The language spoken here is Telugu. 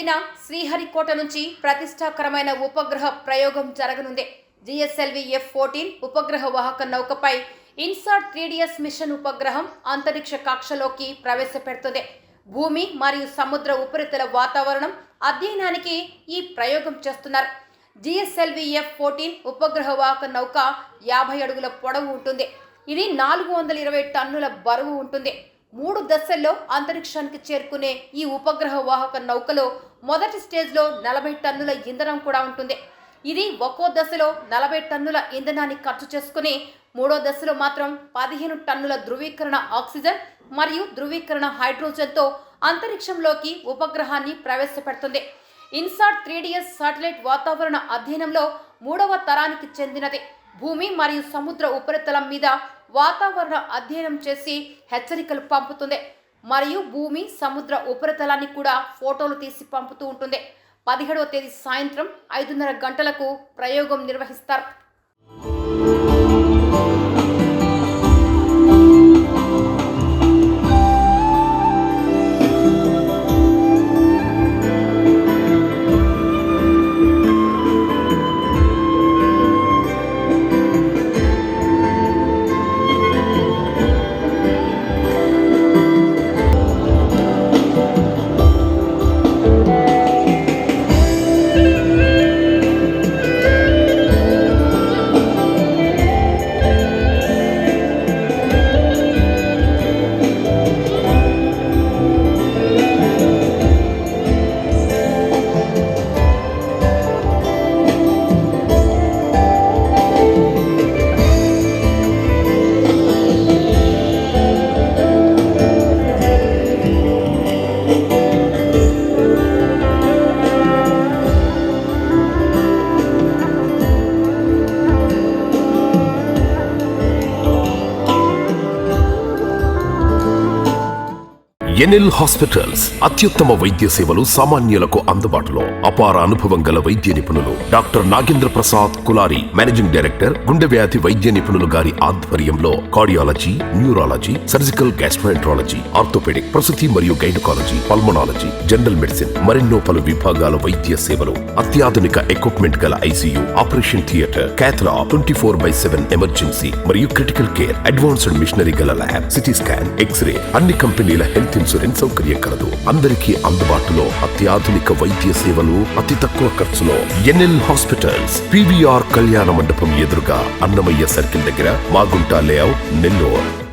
తేదీన శ్రీహరికోట నుంచి ప్రతిష్టాకరమైన ఉపగ్రహ ప్రయోగం జరగనుంది. GSLV F-14 ఉపగ్రహ వాహక నౌకపై ఇన్సాట్ 3DS మిషన్ ఉపగ్రహం అంతరిక్ష కక్షలోకి ప్రవేశపెడుతుంది. భూమి మరియు సముద్ర ఉపరితల వాతావరణం అధ్యయనానికి ఈ ప్రయోగం చేస్తున్నారు. GSLV F-14 ఉపగ్రహ వాహక నౌక 50 అడుగుల పొడవు ఉంటుంది. ఇది 420 టన్నుల బరువు ఉంటుంది. 3 దశల్లో అంతరిక్షానికి చేరుకునే ఈ ఉపగ్రహ వాహక నౌకలో మొదటి స్టేజ్లో 40 టన్నుల ఇంధనం కూడా ఉంటుంది. ఇది ఒక్కో దశలో 40 టన్నుల ఇంధనాన్ని ఖర్చు చేసుకుని మూడో దశలో మాత్రం 15 టన్నుల ధృవీకరణ ఆక్సిజన్ మరియు ధృవీకరణ హైడ్రోజన్తో అంతరిక్షంలోకి ఉపగ్రహాన్ని ప్రవేశపెడుతుంది. ఇన్సాట్ 3DS శాటిలైట్ వాతావరణ అధ్యయనంలో 3వ తరానికి చెందినది. భూమి మరియు సముద్ర ఉపరితలం మీద వాతావరణ అధ్యయనం చేసి హెచ్చరికలు పంపుతుంది మరియు భూమి సముద్ర ఉపరితలాన్ని కూడా ఫోటోలు తీసి పంపుతూ ఉంటుంది. 17వ తేదీ సాయంత్రం 5:30 గంటలకు ప్రయోగం నిర్వహిస్తారు. ఎన్ఎల్ హాస్పిటల్స్ అత్యుత్తమ వైద్య సేవలు సామాన్యులకు అందుబాటులో. అపార అనుభవం గల వైద్య నిపుణులు doctor Nagendra Prasad Kulari, managing director, గుండె వ్యాధి వైద్య నిపుణులు గారి ఆధ్వర్యంలో cardiology, neurology, surgical gastroenterology, orthopedic, ప్రసూతి మరియు గైనకాలజీ, పల్మనాలజీ, జనరల్ మెడిసిన్ మరెన్నో పలు విభాగాల వైద్య సేవలు. అత్యాధునిక ఎక్విప్మెంట్ గల ICU, ఆపరేషన్ థియేటర్, క్యాథ్లా, 24/7 ఎమర్జెన్సీ మరియు క్రిటికల్ కేర్, అడ్వాన్స్డ్ మిషనరీ గల ల్యాబ్, సిటీ స్కాన్, ఎక్స్రే, అన్ని కంపెనీల హెల్త్ ఇన్సూరెన్స్ సౌకర్యం కలదు. అందరికీ అందుబాటులో అత్యాధునిక వైద్య సేవలు అతి తక్కువ ఖర్చులో. ఎన్ఎల్ హాస్పిటల్స్, PVR కళ్యాణ మండపం ఎదురుగా, అన్నమయ్య సర్కిల్ దగ్గర, మాగుంట లేఅవుట్, నెల్లూరు.